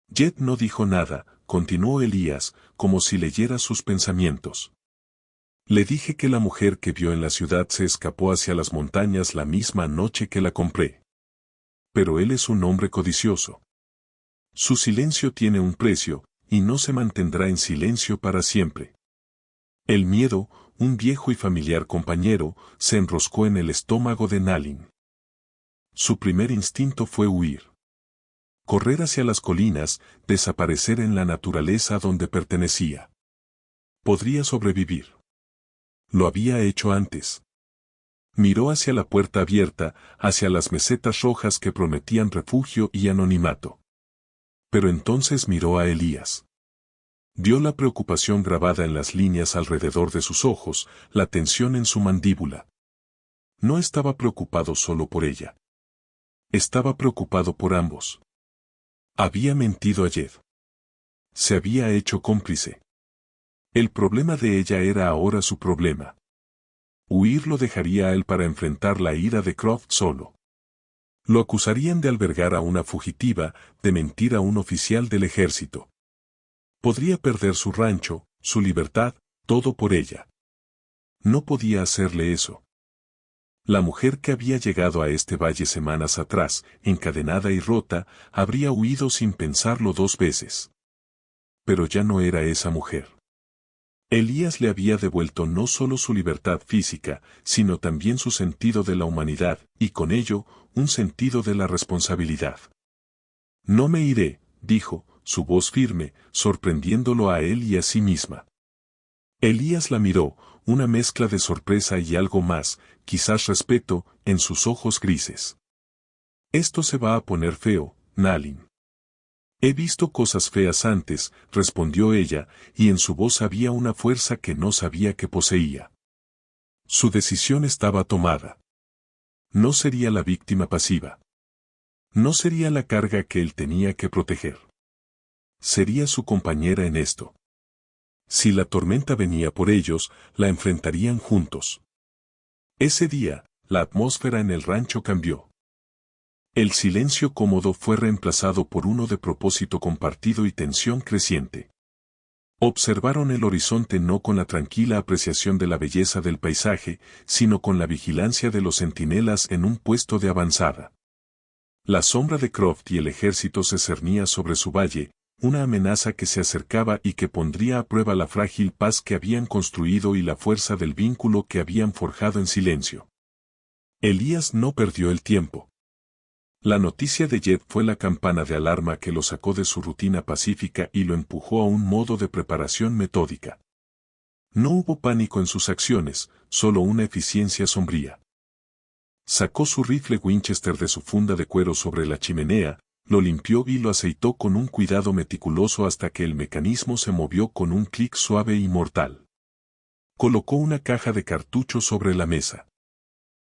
A: Jet no dijo nada, continuó Elías, como si leyera sus pensamientos. Le dije que la mujer que vio en la ciudad se escapó hacia las montañas la misma noche que la compré. Pero él es un hombre codicioso. Su silencio tiene un precio, y no se mantendrá en silencio para siempre. El miedo, un viejo y familiar compañero, se enroscó en el estómago de Nalin. Su primer instinto fue huir. Correr hacia las colinas, desaparecer en la naturaleza donde pertenecía. Podría sobrevivir. Lo había hecho antes. Miró hacia la puerta abierta, hacia las mesetas rojas que prometían refugio y anonimato. Pero entonces miró a Elías. Vio la preocupación grabada en las líneas alrededor de sus ojos, la tensión en su mandíbula. No estaba preocupado solo por ella. Estaba preocupado por ambos. Había mentido a Jed. Se había hecho cómplice. El problema de ella era ahora su problema. Huir lo dejaría a él para enfrentar la ira de Croft solo. Lo acusarían de albergar a una fugitiva, de mentir a un oficial del ejército. Podría perder su rancho, su libertad, todo por ella. No podía hacerle eso. La mujer que había llegado a este valle semanas atrás, encadenada y rota, habría huido sin pensarlo 2 veces. Pero ya no era esa mujer. Elías le había devuelto no solo su libertad física, sino también su sentido de la humanidad, y con ello, un sentido de la responsabilidad. No me iré, dijo, su voz firme, sorprendiéndolo a él y a sí misma. Elías la miró, una mezcla de sorpresa y algo más, quizás respeto, en sus ojos grises. Esto se va a poner feo, Nalin. He visto cosas feas antes, respondió ella, y en su voz había una fuerza que no sabía que poseía. Su decisión estaba tomada. No sería la víctima pasiva. No sería la carga que él tenía que proteger. Sería su compañera en esto. Si la tormenta venía por ellos, la enfrentarían juntos. Ese día, la atmósfera en el rancho cambió. El silencio cómodo fue reemplazado por uno de propósito compartido y tensión creciente. Observaron el horizonte no con la tranquila apreciación de la belleza del paisaje, sino con la vigilancia de los centinelas en un puesto de avanzada. La sombra de Croft y el ejército se cernía sobre su valle, una amenaza que se acercaba y que pondría a prueba la frágil paz que habían construido y la fuerza del vínculo que habían forjado en silencio. Elías no perdió el tiempo. La noticia de Jed fue la campana de alarma que lo sacó de su rutina pacífica y lo empujó a un modo de preparación metódica. No hubo pánico en sus acciones, solo una eficiencia sombría. Sacó su rifle Winchester de su funda de cuero sobre la chimenea, lo limpió y lo aceitó con un cuidado meticuloso hasta que el mecanismo se movió con un clic suave y mortal. Colocó una caja de cartuchos sobre la mesa.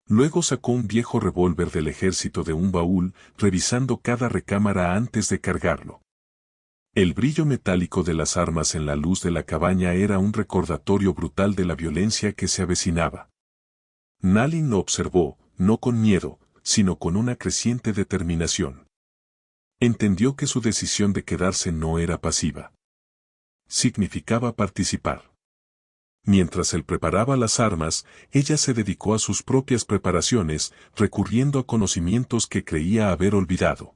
A: Luego sacó un viejo revólver del ejército de un baúl, revisando cada recámara antes de cargarlo. El brillo metálico de las armas en la luz de la cabaña era un recordatorio brutal de la violencia que se avecinaba. Nalin lo observó, no con miedo, sino con una creciente determinación. Entendió que su decisión de quedarse no era pasiva. Significaba participar. Mientras él preparaba las armas, ella se dedicó a sus propias preparaciones, recurriendo a conocimientos que creía haber olvidado.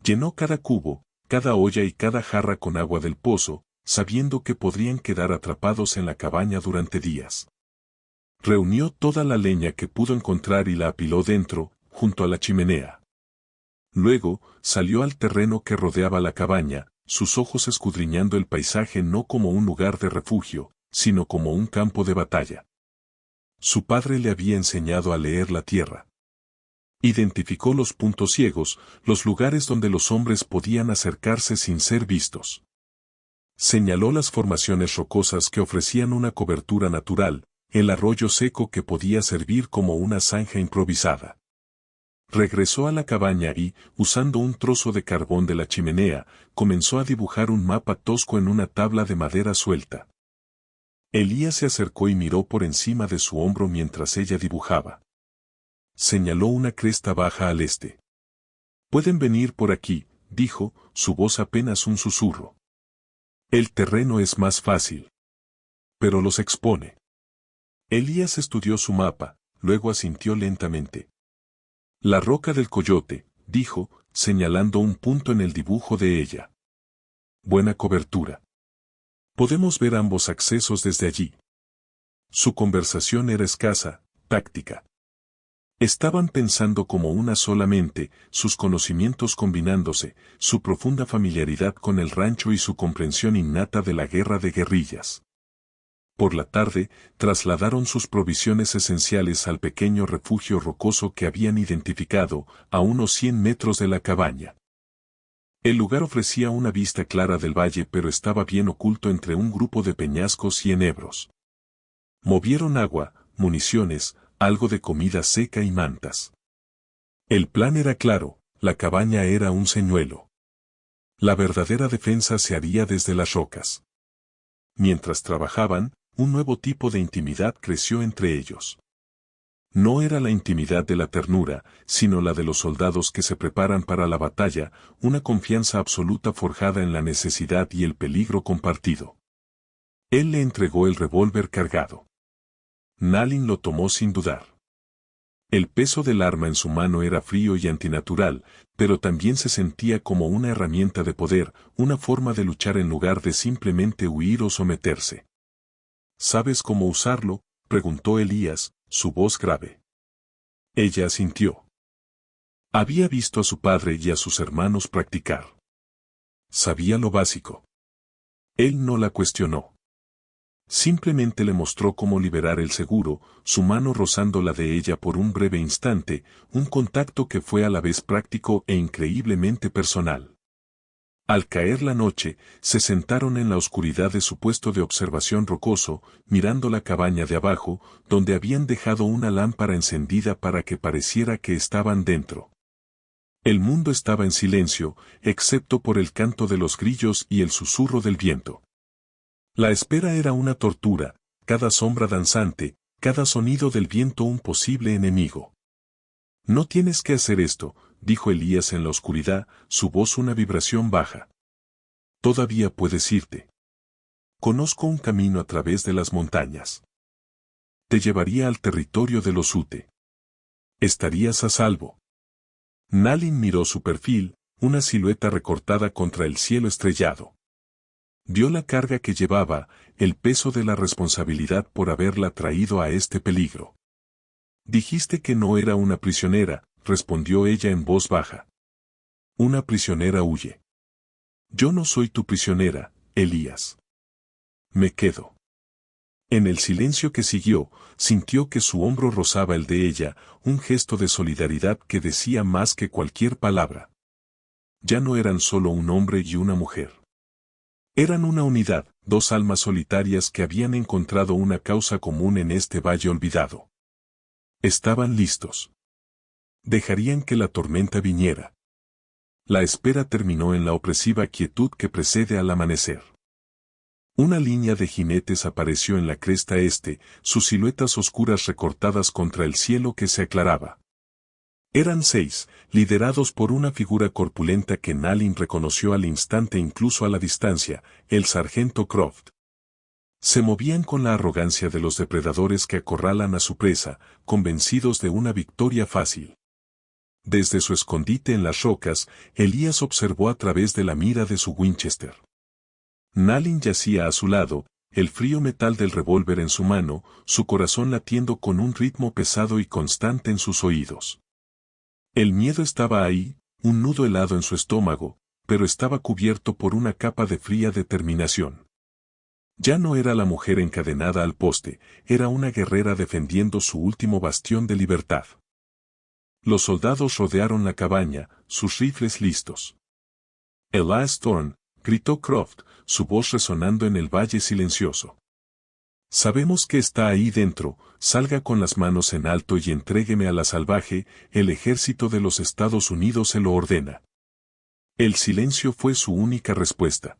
A: Llenó cada cubo, cada olla y cada jarra con agua del pozo, sabiendo que podrían quedar atrapados en la cabaña durante días. Reunió toda la leña que pudo encontrar y la apiló dentro, junto a la chimenea. Luego, salió al terreno que rodeaba la cabaña, sus ojos escudriñando el paisaje no como un lugar de refugio, sino como un campo de batalla. Su padre le había enseñado a leer la tierra. Identificó los puntos ciegos, los lugares donde los hombres podían acercarse sin ser vistos. Señaló las formaciones rocosas que ofrecían una cobertura natural, el arroyo seco que podía servir como una zanja improvisada. Regresó a la cabaña y, usando un trozo de carbón de la chimenea, comenzó a dibujar un mapa tosco en una tabla de madera suelta. Elías se acercó y miró por encima de su hombro mientras ella dibujaba. Señaló una cresta baja al este. «Pueden venir por aquí», dijo, su voz apenas un susurro. «El terreno es más fácil. Pero los expone». Elías estudió su mapa, luego asintió lentamente. «La roca del coyote», dijo, señalando un punto en el dibujo de ella. «Buena cobertura. Podemos ver ambos accesos desde allí». Su conversación era escasa, táctica. Estaban pensando como una sola mente, sus conocimientos combinándose, su profunda familiaridad con el rancho y su comprensión innata de la guerra de guerrillas. Por la tarde, trasladaron sus provisiones esenciales al pequeño refugio rocoso que habían identificado, a unos 100 metros de la cabaña. El lugar ofrecía una vista clara del valle pero estaba bien oculto entre un grupo de peñascos y enebros. Movieron agua, municiones, algo de comida seca y mantas. El plan era claro, la cabaña era un señuelo. La verdadera defensa se haría desde las rocas. Mientras trabajaban, un nuevo tipo de intimidad creció entre ellos. No era la intimidad de la ternura, sino la de los soldados que se preparan para la batalla, una confianza absoluta forjada en la necesidad y el peligro compartido. Él le entregó el revólver cargado. Nalin lo tomó sin dudar. El peso del arma en su mano era frío y antinatural, pero también se sentía como una herramienta de poder, una forma de luchar en lugar de simplemente huir o someterse. «¿Sabes cómo usarlo?», preguntó Elías, su voz grave. Ella asintió. Había visto a su padre y a sus hermanos practicar. Sabía lo básico. Él no la cuestionó. Simplemente le mostró cómo liberar el seguro, su mano rozando la de ella por un breve instante, un contacto que fue a la vez práctico e increíblemente personal. Al caer la noche, se sentaron en la oscuridad de su puesto de observación rocoso, mirando la cabaña de abajo, donde habían dejado una lámpara encendida para que pareciera que estaban dentro. El mundo estaba en silencio, excepto por el canto de los grillos y el susurro del viento. La espera era una tortura, cada sombra danzante, cada sonido del viento un posible enemigo. «No tienes que hacer esto», dijo Elías en la oscuridad, su voz una vibración baja. «Todavía puedes irte. Conozco un camino a través de las montañas. Te llevaría al territorio de los Ute. Estarías a salvo». Nalin miró su perfil, una silueta recortada contra el cielo estrellado. Vio la carga que llevaba, el peso de la responsabilidad por haberla traído a este peligro. «Dijiste que no era una prisionera», respondió ella en voz baja. «Una prisionera huye. Yo no soy tu prisionera, Elías. Me quedo». En el silencio que siguió, sintió que su hombro rozaba el de ella, un gesto de solidaridad que decía más que cualquier palabra. Ya no eran solo un hombre y una mujer. Eran una unidad, dos almas solitarias que habían encontrado una causa común en este valle olvidado. Estaban listos. Dejarían que la tormenta viniera. La espera terminó en la opresiva quietud que precede al amanecer. Una línea de jinetes apareció en la cresta este, sus siluetas oscuras recortadas contra el cielo que se aclaraba. Eran 6, liderados por una figura corpulenta que Nalin reconoció al instante incluso a la distancia, el sargento Croft. Se movían con la arrogancia de los depredadores que acorralan a su presa, convencidos de una victoria fácil. Desde su escondite en las rocas, Elías observó a través de la mira de su Winchester. Nalin yacía a su lado, el frío metal del revólver en su mano, su corazón latiendo con un ritmo pesado y constante en sus oídos. El miedo estaba ahí, un nudo helado en su estómago, pero estaba cubierto por una capa de fría determinación. Ya no era la mujer encadenada al poste, era una guerrera defendiendo su último bastión de libertad. Los soldados rodearon la cabaña, sus rifles listos. "Elias Thorne", gritó Croft, su voz resonando en el valle silencioso. "Sabemos que está ahí dentro, salga con las manos en alto y entrégueme a la salvaje, el ejército de los Estados Unidos se lo ordena". El silencio fue su única respuesta.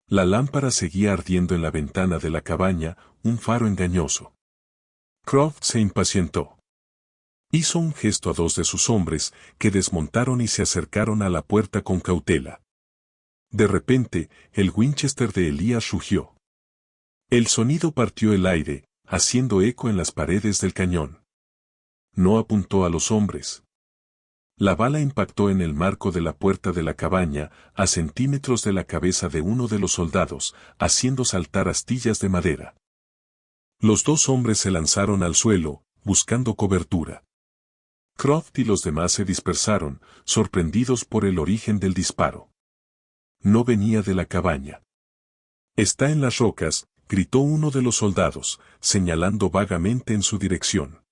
A: La lámpara seguía ardiendo en la ventana de la cabaña, un faro engañoso. Croft se impacientó. Hizo un gesto a dos de sus hombres, que desmontaron y se acercaron a la puerta con cautela. De repente, el Winchester de Elías rugió. El sonido partió el aire, haciendo eco en las paredes del cañón. No apuntó a los hombres. La bala impactó en el marco de la puerta de la cabaña, a centímetros de la cabeza de uno de los soldados, haciendo saltar astillas de madera. Los dos hombres se lanzaron al suelo, buscando cobertura. Croft y los demás se dispersaron, sorprendidos por el origen del disparo. No venía de la cabaña. "Está en las rocas", gritó uno de los soldados, señalando vagamente en su dirección.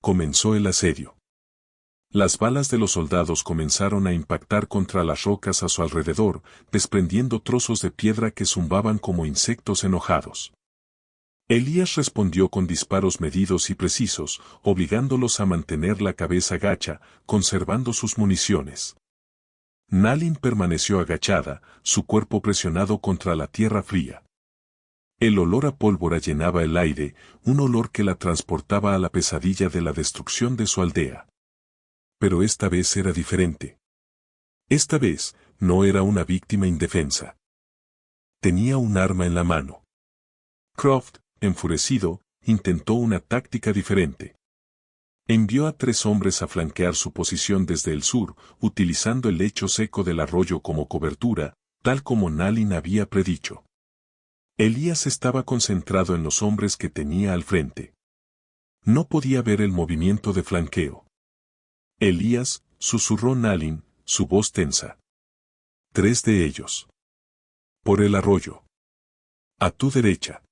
A: Comenzó el asedio. Las balas de los soldados comenzaron a impactar contra las rocas a su alrededor, desprendiendo trozos de piedra que zumbaban como insectos enojados. Elías respondió con disparos medidos y precisos, obligándolos a mantener la cabeza gacha, conservando sus municiones. Nalin permaneció agachada, su cuerpo presionado contra la tierra fría. El olor a pólvora llenaba el aire, un olor que la transportaba a la pesadilla de la destrucción de su aldea. Pero esta vez era diferente. Esta vez, no era una víctima indefensa. Tenía un arma en la mano. Croft, enfurecido, intentó una táctica diferente. Envió a 3 hombres a flanquear su posición desde el sur, utilizando el lecho seco del arroyo como cobertura, tal como Nalin había predicho. Elías estaba concentrado en los hombres que tenía al frente. No podía ver el movimiento de flanqueo. "Elías", susurró Nalin, su voz tensa. "3 de ellos. Por el arroyo. A tu derecha".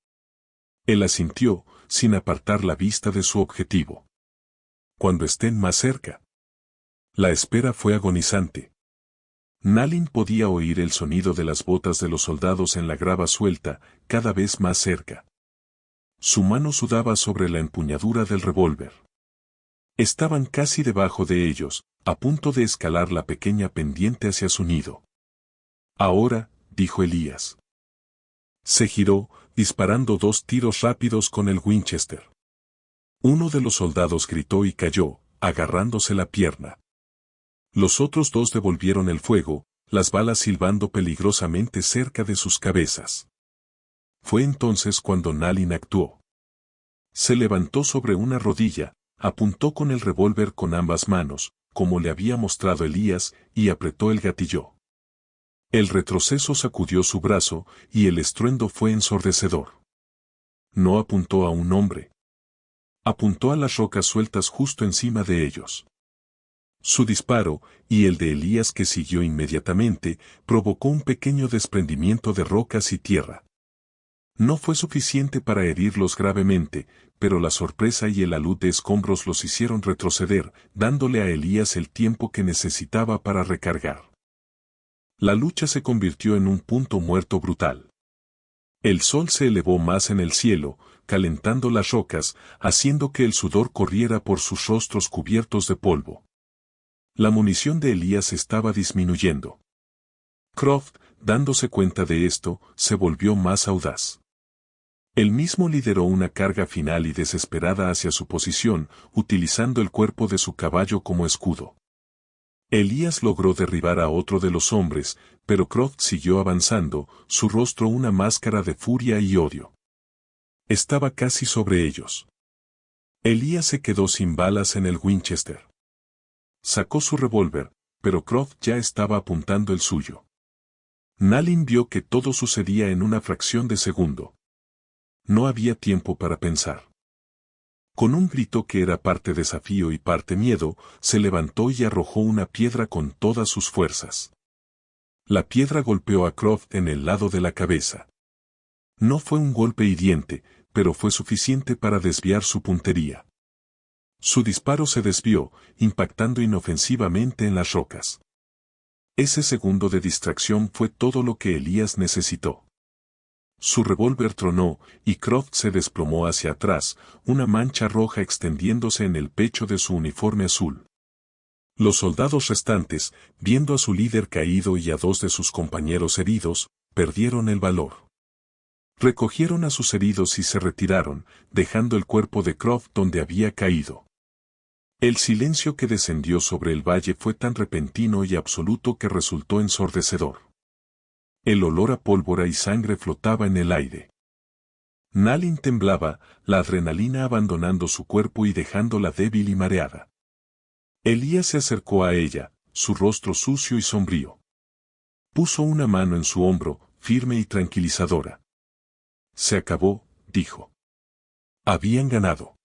A: Él asintió, sin apartar la vista de su objetivo. "Cuando estén más cerca". La espera fue agonizante. Nalin podía oír el sonido de las botas de los soldados en la grava suelta, cada vez más cerca. Su mano sudaba sobre la empuñadura del revólver. Estaban casi debajo de ellos, a punto de escalar la pequeña pendiente hacia su nido. "Ahora", dijo Elías. Se giró, disparando 2 tiros rápidos con el Winchester. Uno de los soldados gritó y cayó, agarrándose la pierna. Los otros 2 devolvieron el fuego, las balas silbando peligrosamente cerca de sus cabezas. Fue entonces cuando Nalin actuó. Se levantó sobre una rodilla, apuntó con el revólver con ambas manos, como le había mostrado Elías, y apretó el gatillo. El retroceso sacudió su brazo, y el estruendo fue ensordecedor. No apuntó a un hombre. Apuntó a las rocas sueltas justo encima de ellos. Su disparo, y el de Elías que siguió inmediatamente, provocó un pequeño desprendimiento de rocas y tierra. No fue suficiente para herirlos gravemente, pero la sorpresa y el alud de escombros los hicieron retroceder, dándole a Elías el tiempo que necesitaba para recargar. La lucha se convirtió en un punto muerto brutal. El sol se elevó más en el cielo, calentando las rocas, haciendo que el sudor corriera por sus rostros cubiertos de polvo. La munición de Elías estaba disminuyendo. Croft, dándose cuenta de esto, se volvió más audaz. Él mismo lideró una carga final y desesperada hacia su posición, utilizando el cuerpo de su caballo como escudo. Elías logró derribar a otro de los hombres, pero Croft siguió avanzando, su rostro una máscara de furia y odio. Estaba casi sobre ellos. Elías se quedó sin balas en el Winchester. Sacó su revólver, pero Croft ya estaba apuntando el suyo. Nalin vio que todo sucedía en una fracción de segundo. No había tiempo para pensar. Con un grito que era parte desafío y parte miedo, se levantó y arrojó una piedra con todas sus fuerzas. La piedra golpeó a Croft en el lado de la cabeza. No fue un golpe hiriente, pero fue suficiente para desviar su puntería. Su disparo se desvió, impactando inofensivamente en las rocas. Ese segundo de distracción fue todo lo que Elías necesitó. Su revólver tronó, y Croft se desplomó hacia atrás, una mancha roja extendiéndose en el pecho de su uniforme azul. Los soldados restantes, viendo a su líder caído y a dos de sus compañeros heridos, perdieron el valor. Recogieron a sus heridos y se retiraron, dejando el cuerpo de Croft donde había caído. El silencio que descendió sobre el valle fue tan repentino y absoluto que resultó ensordecedor. El olor a pólvora y sangre flotaba en el aire. Nalin temblaba, la adrenalina abandonando su cuerpo y dejándola débil y mareada. Elías se acercó a ella, su rostro sucio y sombrío. Puso una mano en su hombro, firme y tranquilizadora. Se acabó, dijo. Habían ganado.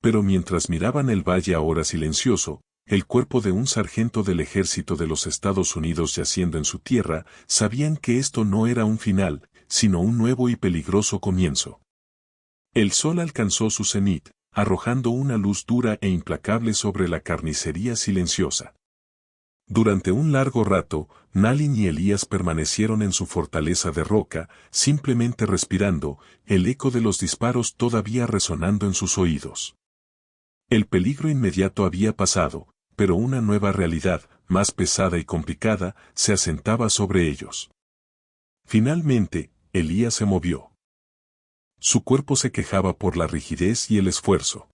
A: Pero mientras miraban el valle ahora silencioso, el cuerpo de un sargento del ejército de los Estados Unidos yaciendo en su tierra, sabían que esto no era un final, sino un nuevo y peligroso comienzo. El sol alcanzó su cenit, arrojando una luz dura e implacable sobre la carnicería silenciosa. Durante un largo rato, Nalin y Elías permanecieron en su fortaleza de roca, simplemente respirando, el eco de los disparos todavía resonando en sus oídos. El peligro inmediato había pasado, pero una nueva realidad, más pesada y complicada, se asentaba sobre ellos. Finalmente, Elías se movió. Su cuerpo se quejaba por la rigidez y el esfuerzo.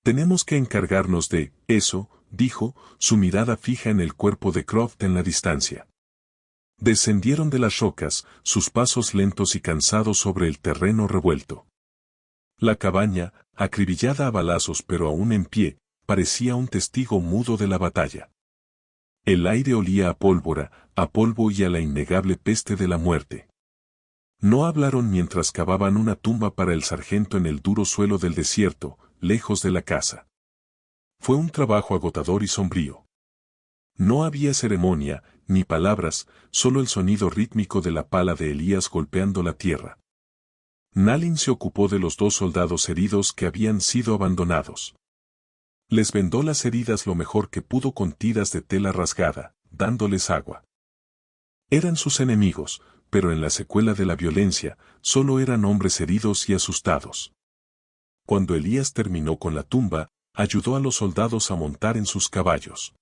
A: Tenemos que encargarnos de eso, dijo, su mirada fija en el cuerpo de Croft en la distancia. Descendieron de las rocas, sus pasos lentos y cansados sobre el terreno revuelto. La cabaña, acribillada a balazos pero aún en pie, parecía un testigo mudo de la batalla. El aire olía a pólvora, a polvo y a la innegable peste de la muerte. No hablaron mientras cavaban una tumba para el sargento en el duro suelo del desierto, lejos de la casa. Fue un trabajo agotador y sombrío. No había ceremonia, ni palabras, solo el sonido rítmico de la pala de Elías golpeando la tierra. Nalin se ocupó de los dos soldados heridos que habían sido abandonados. Les vendó las heridas lo mejor que pudo con tiras de tela rasgada, dándoles agua. Eran sus enemigos, pero en la secuela de la violencia, solo eran hombres heridos y asustados. Cuando Elías terminó con la tumba, ayudó a los soldados a montar en sus caballos.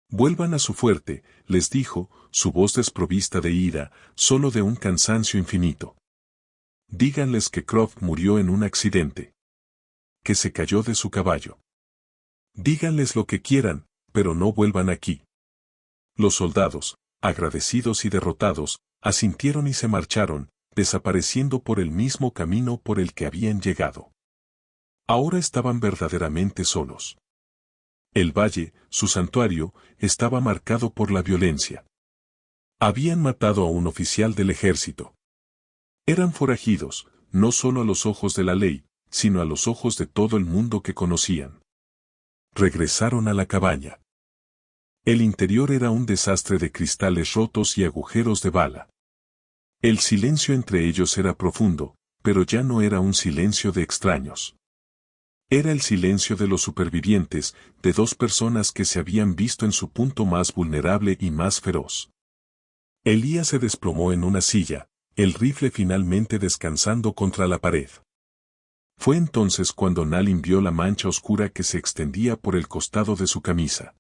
A: Vuelvan a su fuerte, les dijo, su voz desprovista de ira, solo de un cansancio infinito. Díganles que Croft murió en un accidente. Que se cayó de su caballo. Díganles lo que quieran, pero no vuelvan aquí. Los soldados, agradecidos y derrotados, asintieron y se marcharon, desapareciendo por el mismo camino por el que habían llegado. Ahora estaban verdaderamente solos. El valle, su santuario, estaba marcado por la violencia. Habían matado a un oficial del ejército. Eran forajidos, no solo a los ojos de la ley, sino a los ojos de todo el mundo que conocían. Regresaron a la cabaña. El interior era un desastre de cristales rotos y agujeros de bala. El silencio entre ellos era profundo, pero ya no era un silencio de extraños. Era el silencio de los supervivientes, de dos personas que se habían visto en su punto más vulnerable y más feroz. Elías se desplomó en una silla, el rifle finalmente descansando contra la pared. Fue entonces cuando Nalin vio la mancha oscura que se extendía por el costado de su camisa.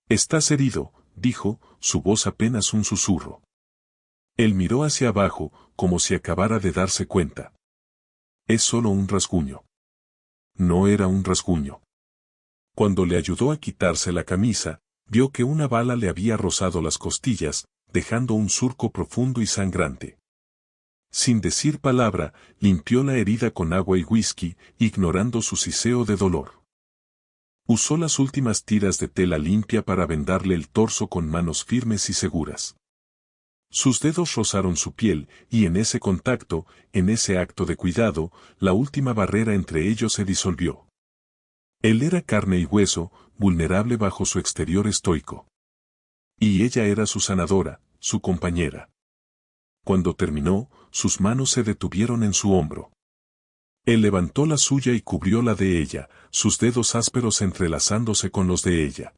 A: «Estás herido», dijo, su voz apenas un susurro. Él miró hacia abajo, como si acabara de darse cuenta. «Es solo un rasguño». No era un rasguño. Cuando le ayudó a quitarse la camisa, vio que una bala le había rozado las costillas, dejando un surco profundo y sangrante. Sin decir palabra, limpió la herida con agua y whisky, ignorando su siseo de dolor. Usó las últimas tiras de tela limpia para vendarle el torso con manos firmes y seguras. Sus dedos rozaron su piel, y en ese contacto, en ese acto de cuidado, la última barrera entre ellos se disolvió. Él era carne y hueso, vulnerable bajo su exterior estoico. Y ella era su sanadora, su compañera. Cuando terminó, sus manos se detuvieron en su hombro. Él levantó la suya y cubrió la de ella, sus dedos ásperos entrelazándose con los de ella.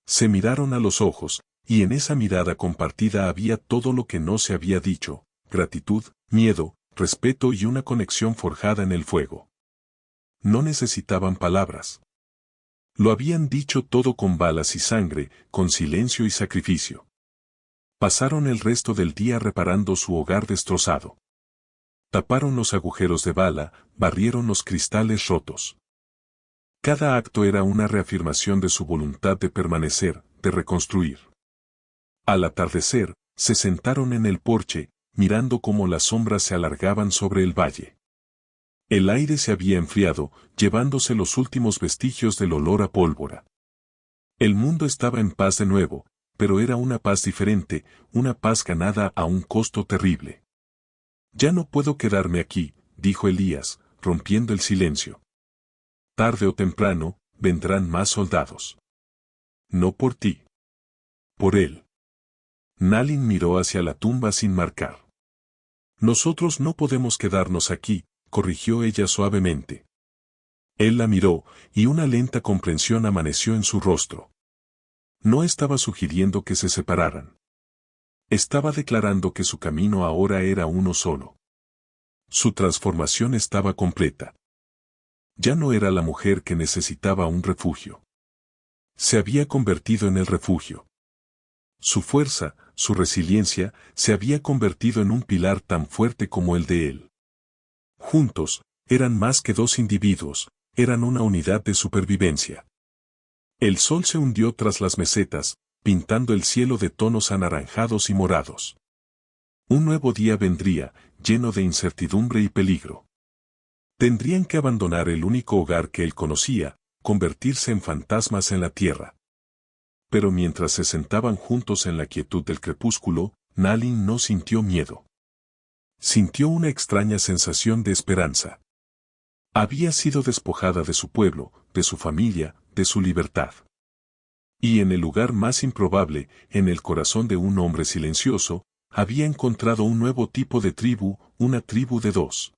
A: Se miraron a los ojos, y en esa mirada compartida había todo lo que no se había dicho: gratitud, miedo, respeto y una conexión forjada en el fuego. No necesitaban palabras. Lo habían dicho todo con balas y sangre, con silencio y sacrificio. Pasaron el resto del día reparando su hogar destrozado. Taparon los agujeros de bala, barrieron los cristales rotos. Cada acto era una reafirmación de su voluntad de permanecer, de reconstruir. Al atardecer, se sentaron en el porche, mirando cómo las sombras se alargaban sobre el valle. El aire se había enfriado, llevándose los últimos vestigios del olor a pólvora. El mundo estaba en paz de nuevo, pero era una paz diferente, una paz ganada a un costo terrible. Ya no puedo quedarme aquí, dijo Elías, rompiendo el silencio. Tarde o temprano, vendrán más soldados. No por ti. Por él. Nalin miró hacia la tumba sin marcar. Nosotros no podemos quedarnos aquí, corrigió ella suavemente. Él la miró, y una lenta comprensión amaneció en su rostro. No estaba sugiriendo que se separaran. Estaba declarando que su camino ahora era uno solo. Su transformación estaba completa. Ya no era la mujer que necesitaba un refugio. Se había convertido en el refugio. Su fuerza, su resiliencia, se había convertido en un pilar tan fuerte como el de él. Juntos, eran más que dos individuos, eran una unidad de supervivencia. El sol se hundió tras las mesetas, pintando el cielo de tonos anaranjados y morados. Un nuevo día vendría, lleno de incertidumbre y peligro. Tendrían que abandonar el único hogar que él conocía, convertirse en fantasmas en la tierra. Pero mientras se sentaban juntos en la quietud del crepúsculo, Nalin no sintió miedo. Sintió una extraña sensación de esperanza. Había sido despojada de su pueblo, de su familia, de su libertad. Y en el lugar más improbable, en el corazón de un hombre silencioso, había encontrado un nuevo tipo de tribu, una tribu de dos.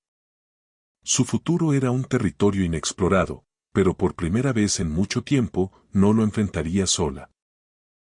A: Su futuro era un territorio inexplorado, pero por primera vez en mucho tiempo, no lo enfrentaría sola.